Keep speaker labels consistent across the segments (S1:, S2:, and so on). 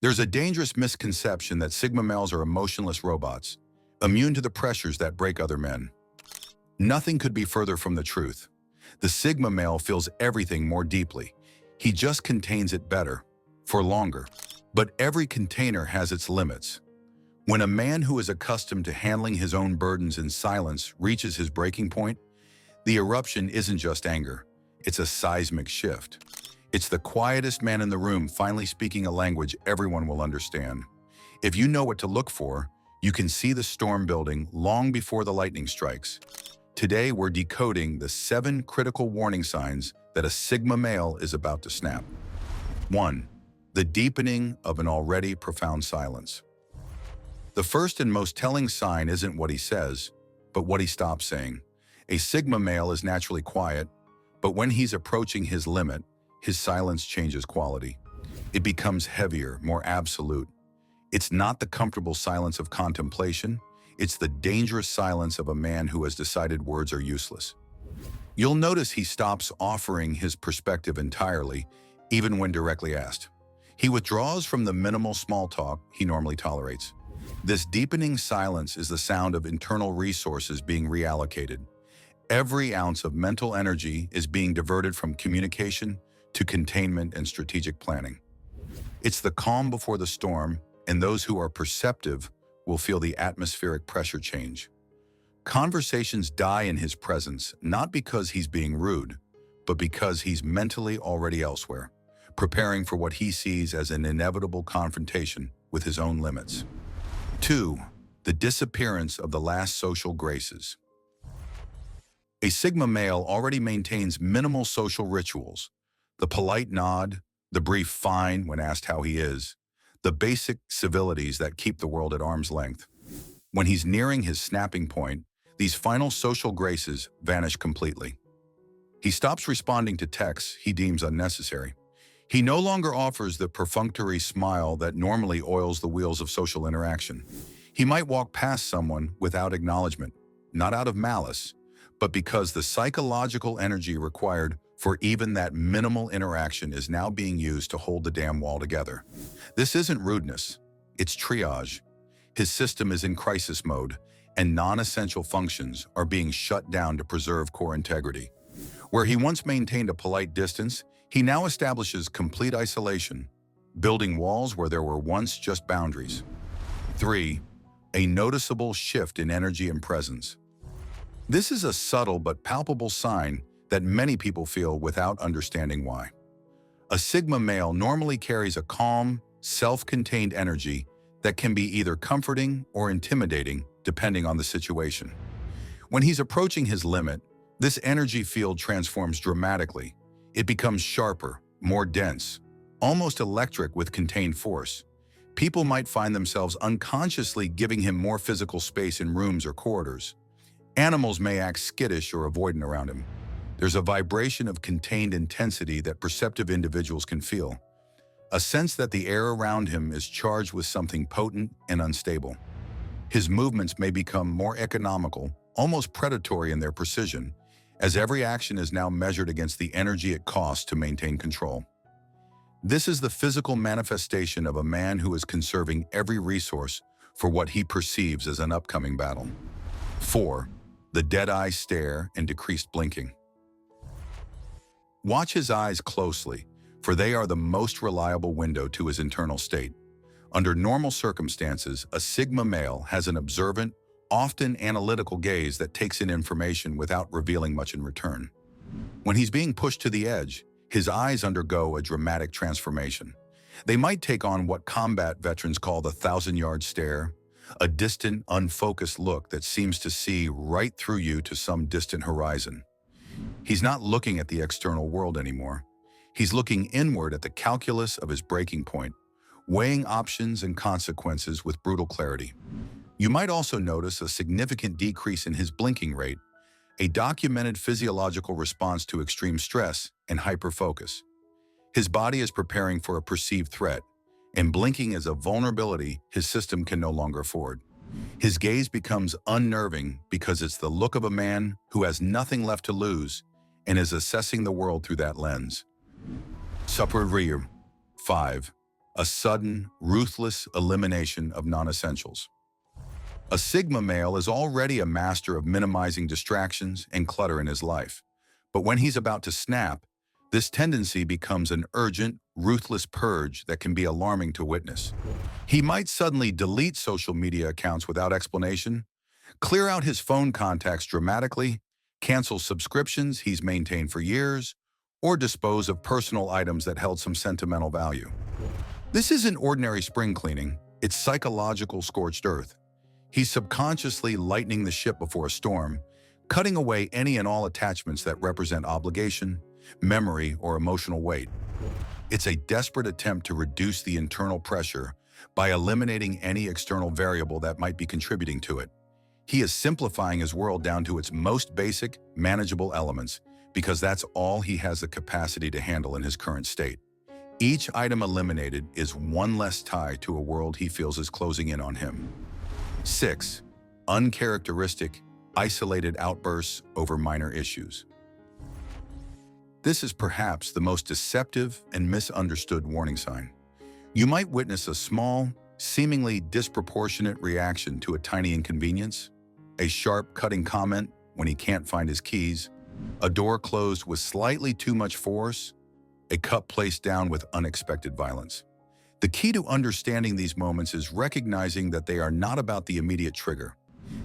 S1: There's a dangerous misconception that Sigma males are emotionless robots, immune to the pressures that break other men. Nothing could be further from the truth. The Sigma male feels everything more deeply. He just contains it better, for longer. But every container has its limits. When a man who is accustomed to handling his own burdens in silence reaches his breaking point, the eruption isn't just anger. It's a seismic shift. It's the quietest man in the room finally speaking a language everyone will understand. If you know what to look for, you can see the storm building long before the lightning strikes. Today, we're decoding the 7 critical warning signs that a Sigma male is about to snap. 1. The deepening of an already profound silence. The first and most telling sign isn't what he says, but what he stops saying. A Sigma male is naturally quiet, but when he's approaching his limit, his silence changes quality. It becomes heavier, more absolute. It's not the comfortable silence of contemplation. It's the dangerous silence of a man who has decided words are useless. You'll notice he stops offering his perspective entirely, even when directly asked. He withdraws from the minimal small talk he normally tolerates. This deepening silence is the sound of internal resources being reallocated. Every ounce of mental energy is being diverted from communication to containment and strategic planning. It's the calm before the storm, and those who are perceptive will feel the atmospheric pressure change. Conversations die in his presence, not because he's being rude, but because he's mentally already elsewhere, preparing for what he sees as an inevitable confrontation with his own limits. 2. The disappearance of the last social graces. A Sigma male already maintains minimal social rituals: the polite nod, the brief fine when asked how he is, the basic civilities that keep the world at arm's length. When he's nearing his snapping point, these final social graces vanish completely. He stops responding to texts he deems unnecessary. He no longer offers the perfunctory smile that normally oils the wheels of social interaction. He might walk past someone without acknowledgement, not out of malice, but because the psychological energy required for even that minimal interaction is now being used to hold the damn wall together. This isn't rudeness, it's triage. His system is in crisis mode, and non-essential functions are being shut down to preserve core integrity. Where he once maintained a polite distance, he now establishes complete isolation, building walls where there were once just boundaries. 3. A noticeable shift in energy and presence. This is a subtle but palpable sign that many people feel without understanding why. A Sigma male normally carries a calm, self-contained energy that can be either comforting or intimidating depending on the situation. When he's approaching his limit, this energy field transforms dramatically. It becomes sharper, more dense, almost electric with contained force. People might find themselves unconsciously giving him more physical space in rooms or corridors. Animals may act skittish or avoidant around him. There's a vibration of contained intensity that perceptive individuals can feel, a sense that the air around him is charged with something potent and unstable. His movements may become more economical, almost predatory in their precision, as every action is now measured against the energy it costs to maintain control. This is the physical manifestation of a man who is conserving every resource for what he perceives as an upcoming battle. 4. The dead-eye stare and decreased blinking. Watch his eyes closely, for they are the most reliable window to his internal state. Under normal circumstances, a Sigma male has an observant, often analytical gaze that takes in information without revealing much in return. When he's being pushed to the edge, his eyes undergo a dramatic transformation. They might take on what combat veterans call the 1,000-yard stare, a distant, unfocused look that seems to see right through you to some distant horizon. He's not looking at the external world anymore. He's looking inward at the calculus of his breaking point, weighing options and consequences with brutal clarity. You might also notice a significant decrease in his blinking rate, a documented physiological response to extreme stress and hyperfocus. His body is preparing for a perceived threat, and blinking is a vulnerability his system can no longer afford. His gaze becomes unnerving because it's the look of a man who has nothing left to lose and is assessing the world through that lens. 5. a sudden, ruthless elimination of non-essentials. A Sigma male is already a master of minimizing distractions and clutter in his life. But when he's about to snap, this tendency becomes an urgent, ruthless purge that can be alarming to witness. He might suddenly delete social media accounts without explanation, clear out his phone contacts dramatically, cancel subscriptions he's maintained for years, or dispose of personal items that held some sentimental value. This isn't ordinary spring cleaning, it's psychological scorched earth. He's subconsciously lightening the ship before a storm, cutting away any and all attachments that represent obligation, memory, or emotional weight. It's a desperate attempt to reduce the internal pressure by eliminating any external variable that might be contributing to it. He is simplifying his world down to its most basic, manageable elements because that's all he has the capacity to handle in his current state. Each item eliminated is one less tie to a world he feels is closing in on him. 6. Uncharacteristic, isolated outbursts over minor issues. This is perhaps the most deceptive and misunderstood warning sign. You might witness a small, seemingly disproportionate reaction to a tiny inconvenience, a sharp, cutting comment when he can't find his keys, a door closed with slightly too much force, a cup placed down with unexpected violence. The key to understanding these moments is recognizing that they are not about the immediate trigger.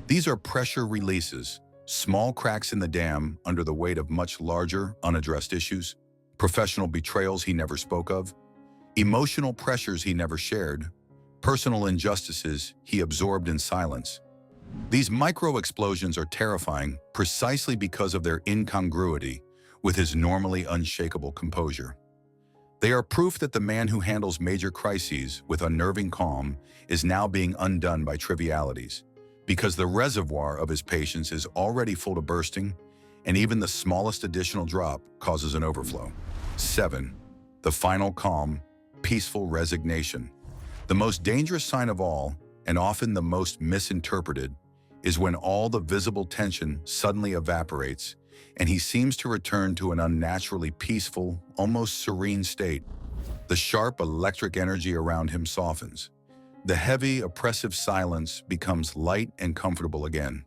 S1: These are pressure releases, small cracks in the dam under the weight of much larger, unaddressed issues, professional betrayals he never spoke of, emotional pressures he never shared, personal injustices he absorbed in silence. These micro-explosions are terrifying precisely because of their incongruity with his normally unshakable composure. They are proof that the man who handles major crises with unnerving calm is now being undone by trivialities, because the reservoir of his patience is already full to bursting, and even the smallest additional drop causes an overflow. 7. The final calm, peaceful resignation. The most dangerous sign of all, and often the most misinterpreted, is when all the visible tension suddenly evaporates and he seems to return to an unnaturally peaceful, almost serene state. The sharp electric energy around him softens. The heavy, oppressive silence becomes light and comfortable again.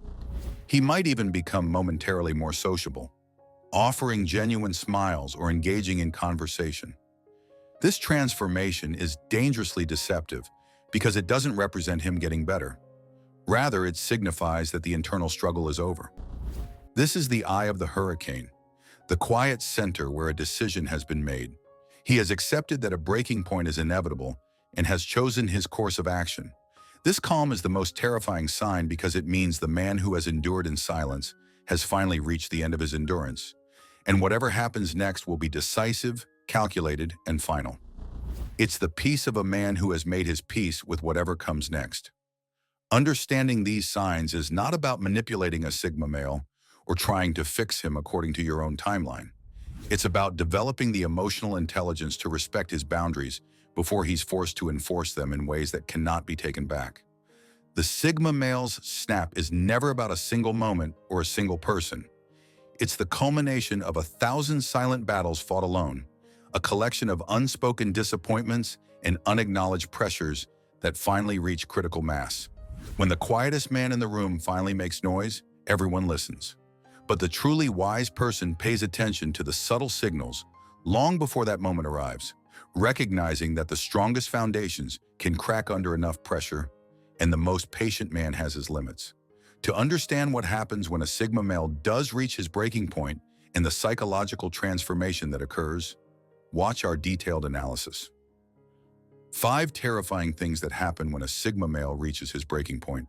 S1: He might even become momentarily more sociable, offering genuine smiles or engaging in conversation. This transformation is dangerously deceptive because it doesn't represent him getting better. Rather, it signifies that the internal struggle is over. This is the eye of the hurricane, the quiet center where a decision has been made. He has accepted that a breaking point is inevitable and has chosen his course of action. This calm is the most terrifying sign because it means the man who has endured in silence has finally reached the end of his endurance, and whatever happens next will be decisive, calculated, and final. It's the peace of a man who has made his peace with whatever comes next. Understanding these signs is not about manipulating a Sigma male or trying to fix him according to your own timeline. It's about developing the emotional intelligence to respect his boundaries before he's forced to enforce them in ways that cannot be taken back. The Sigma male's snap is never about a single moment or a single person. It's the culmination of 1,000 silent battles fought alone, a collection of unspoken disappointments and unacknowledged pressures that finally reach critical mass. When the quietest man in the room finally makes noise, everyone listens. But the truly wise person pays attention to the subtle signals long before that moment arrives, recognizing that the strongest foundations can crack under enough pressure, and the most patient man has his limits. To understand what happens when a Sigma male does reach his breaking point and the psychological transformation that occurs, watch our detailed analysis. 5 terrifying things that happen when a Sigma male reaches his breaking point.